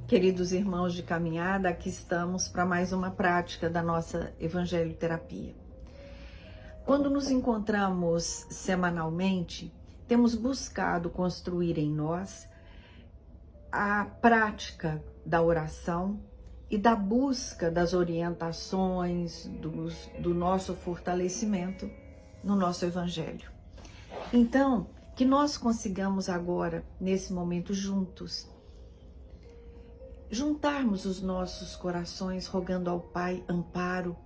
Queridos irmãos de caminhada, aqui estamos para mais uma prática da nossa evangelioterapia. Quando nos encontramos semanalmente, temos buscado construir em nós a prática da oração e da busca das orientações, do nosso fortalecimento no nosso evangelho. Então, que nós consigamos agora, nesse momento juntos, juntarmos os nossos corações rogando ao Pai amparo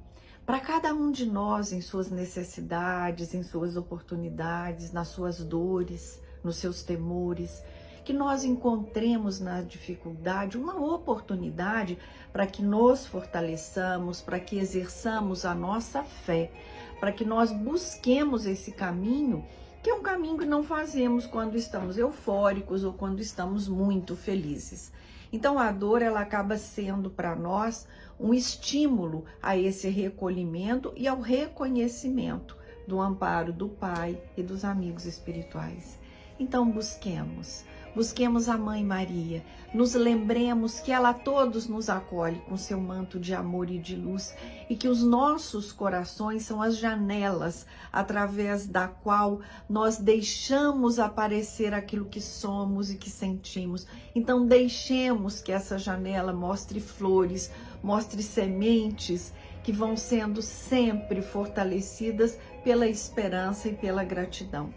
para cada um de nós em suas necessidades, em suas oportunidades, nas suas dores, nos seus temores, que nós encontremos na dificuldade uma oportunidade para que nos fortaleçamos, para que exerçamos a nossa fé, para que nós busquemos esse caminho, que é um caminho que não fazemos quando estamos eufóricos ou quando estamos muito felizes. Então a dor, ela acaba sendo para nós um estímulo a esse recolhimento e ao reconhecimento do amparo do Pai e dos amigos espirituais. Então busquemos a Mãe Maria, nos lembremos que ela a todos nos acolhe com seu manto de amor e de luz e que os nossos corações são as janelas através da qual nós deixamos aparecer aquilo que somos e que sentimos. Então deixemos que essa janela mostre flores, mostre sementes que vão sendo sempre fortalecidas pela esperança e pela gratidão.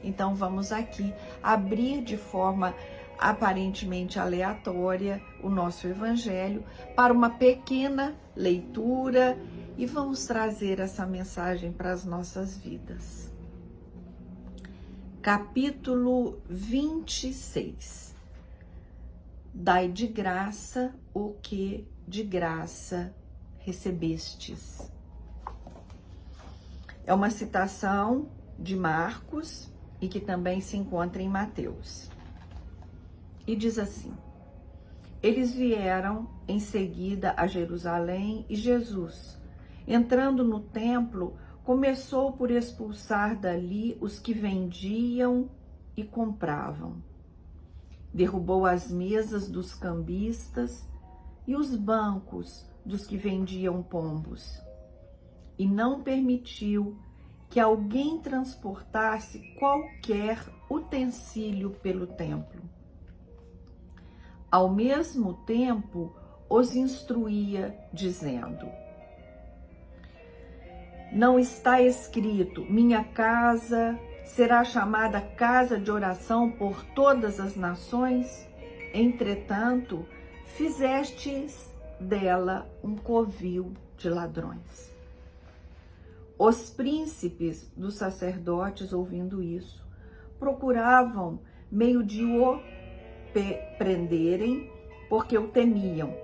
Então vamos aqui abrir de forma aparentemente aleatória o nosso evangelho para uma pequena leitura e vamos trazer essa mensagem para as nossas vidas. Capítulo 26. Dai de graça o que de graça recebestes. É uma citação de Marcos e que também se encontra em Mateus. E diz assim: eles vieram em seguida a Jerusalém e Jesus, entrando no templo, começou por expulsar dali os que vendiam e compravam. Derrubou as mesas dos cambistas e os bancos dos que vendiam pombos, e não permitiu que alguém transportasse qualquer utensílio pelo templo. Ao mesmo tempo, os instruía, dizendo: não está escrito, minha casa será chamada casa de oração por todas as nações? Entretanto, fizestes dela um covil de ladrões. Os príncipes dos sacerdotes, ouvindo isso, procuravam meio de o prenderem, porque o temiam,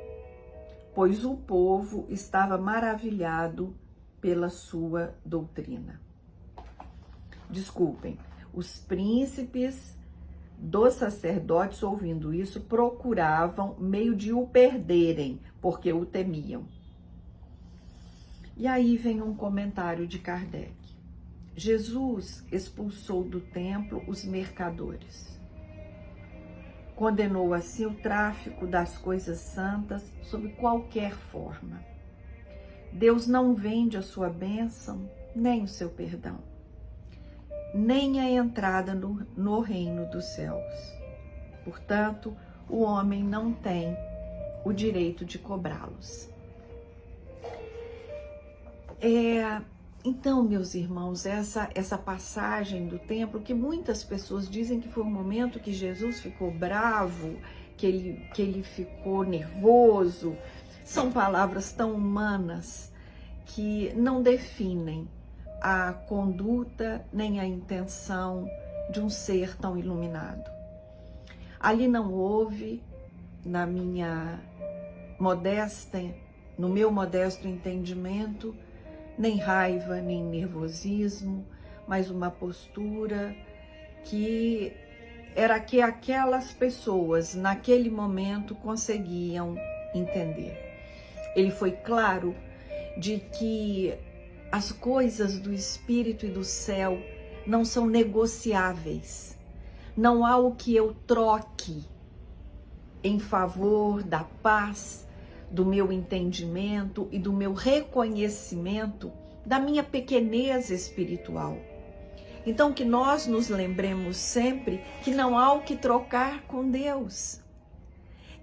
pois o povo estava maravilhado pela sua doutrina. Desculpem, os príncipes dos sacerdotes, ouvindo isso, procuravam meio de o perderem, porque o temiam. E aí vem um comentário de Kardec. Jesus expulsou do templo os mercadores. Condenou assim o tráfico das coisas santas sob qualquer forma. Deus não vende a sua bênção, nem o seu perdão, nem a entrada no reino dos céus. Portanto, o homem não tem o direito de cobrá-los. Então, meus irmãos, essa passagem do templo, que muitas pessoas dizem que foi um momento que Jesus ficou bravo, que ele ficou nervoso, são palavras tão humanas que não definem a conduta nem a intenção de um ser tão iluminado. Ali não houve, no meu modesto entendimento, nem raiva, nem nervosismo, mas uma postura que era que aquelas pessoas, naquele momento, conseguiam entender. Ele foi claro de que as coisas do Espírito e do céu não são negociáveis. Não há o que eu troque em favor da paz, do meu entendimento e do meu reconhecimento da minha pequenez espiritual. Então, que nós nos lembremos sempre que não há o que trocar com Deus.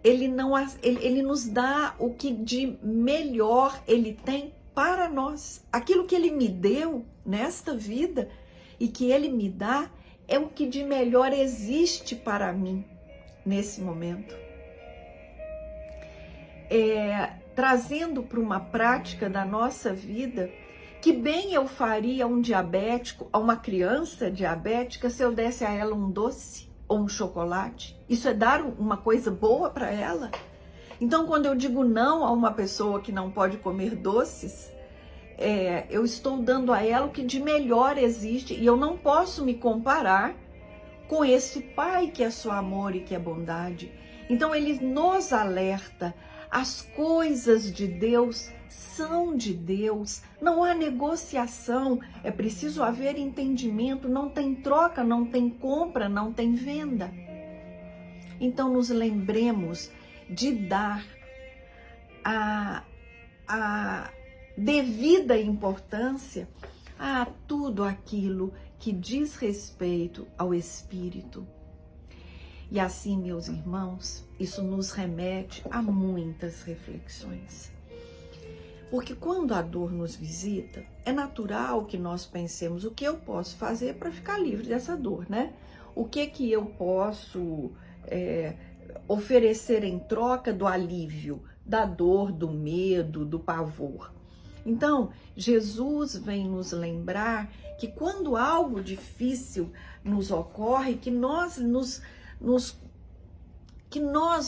Ele nos dá o que de melhor Ele tem para nós. Aquilo que Ele me deu nesta vida e que Ele me dá é o que de melhor existe para mim nesse momento. Trazendo para uma prática da nossa vida, que bem eu faria a um diabético, a uma criança diabética, se eu desse a ela um doce ou um chocolate. Isso é dar uma coisa boa para ela? Então, quando eu digo não a uma pessoa que não pode comer doces, eu estou dando a ela o que de melhor existe, e eu não posso me comparar com esse Pai que é só amor e que é bondade. Então, Ele nos alerta. As coisas de Deus são de Deus, não há negociação, é preciso haver entendimento, não tem troca, não tem compra, não tem venda. Então nos lembremos de dar a devida importância a tudo aquilo que diz respeito ao Espírito. E assim, meus irmãos, isso nos remete a muitas reflexões. Porque quando a dor nos visita, é natural que nós pensemos o que eu posso fazer para ficar livre dessa dor, né? O que eu posso oferecer em troca do alívio, da dor, do medo, do pavor. Então, Jesus vem nos lembrar que quando algo difícil nos ocorre, que nós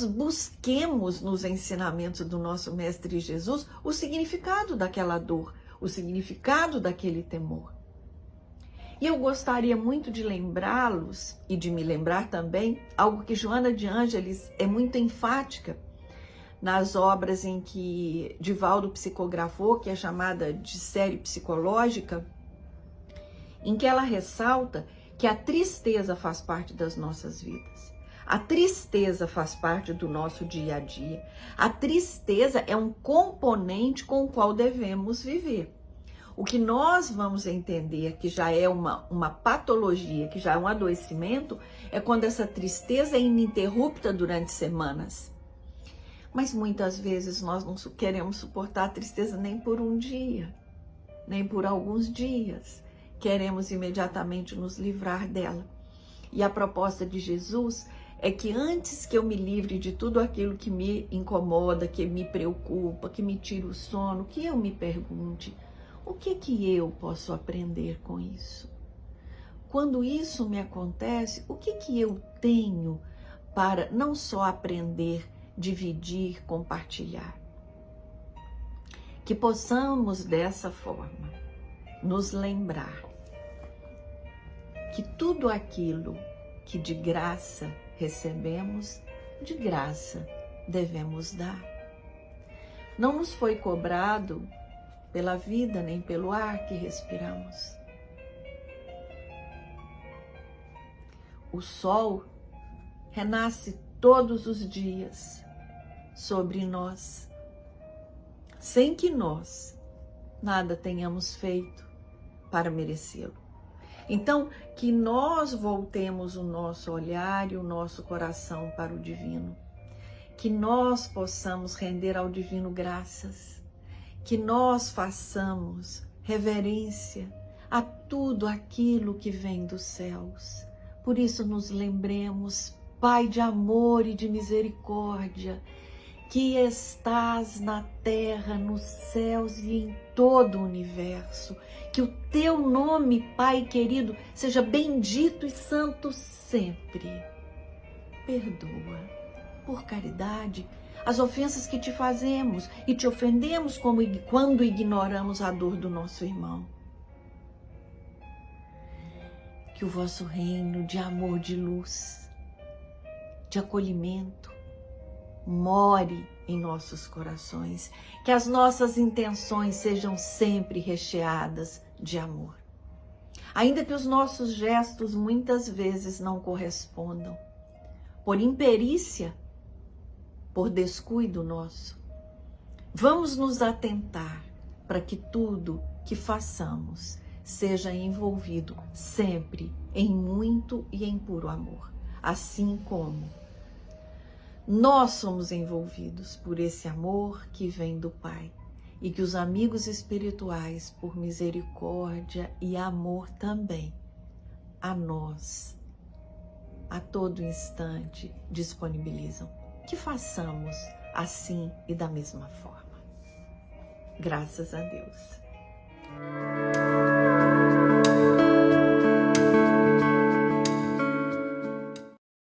busquemos nos ensinamentos do nosso Mestre Jesus o significado daquela dor, o significado daquele temor. E eu gostaria muito de lembrá-los e de me lembrar também algo que Joana de Ângeles é muito enfática nas obras em que Divaldo psicografou, que é chamada de série psicológica, em que ela ressalta que a tristeza faz parte das nossas vidas. A tristeza faz parte do nosso dia a dia. A tristeza é um componente com o qual devemos viver. O que nós vamos entender que já é uma patologia, que já é um adoecimento, é quando essa tristeza é ininterrupta durante semanas. Mas muitas vezes nós não queremos suportar a tristeza nem por um dia, nem por alguns dias. Queremos imediatamente nos livrar dela. E a proposta de Jesus é que antes que eu me livre de tudo aquilo que me incomoda, que me preocupa, que me tira o sono, que eu me pergunte, o que eu posso aprender com isso? Quando isso me acontece, o que eu tenho para não só aprender, dividir, compartilhar? Que possamos dessa forma nos lembrar que tudo aquilo que de graça recebemos, de graça devemos dar. Não nos foi cobrado pela vida nem pelo ar que respiramos. O sol renasce todos os dias sobre nós, sem que nós nada tenhamos feito para merecê-lo. Então, que nós voltemos o nosso olhar e o nosso coração para o divino, que nós possamos render ao divino graças, que nós façamos reverência a tudo aquilo que vem dos céus. Por isso nos lembremos, Pai de amor e de misericórdia, que estás na terra, nos céus e em todo o universo. Que o teu nome, Pai querido, seja bendito e santo sempre. Perdoa, por caridade, as ofensas que te fazemos e te ofendemos quando ignoramos a dor do nosso irmão. Que o vosso reino de amor, de luz, de acolhimento, more em nossos corações, que as nossas intenções sejam sempre recheadas de amor. Ainda que os nossos gestos muitas vezes não correspondam, por imperícia por descuido nosso. Vamos nos atentar para que tudo que façamos seja envolvido sempre em muito e em puro amor, assim como nós somos envolvidos por esse amor que vem do Pai, e que os amigos espirituais, por misericórdia e amor também, a nós, a todo instante, disponibilizam. Que façamos assim e da mesma forma. Graças a Deus.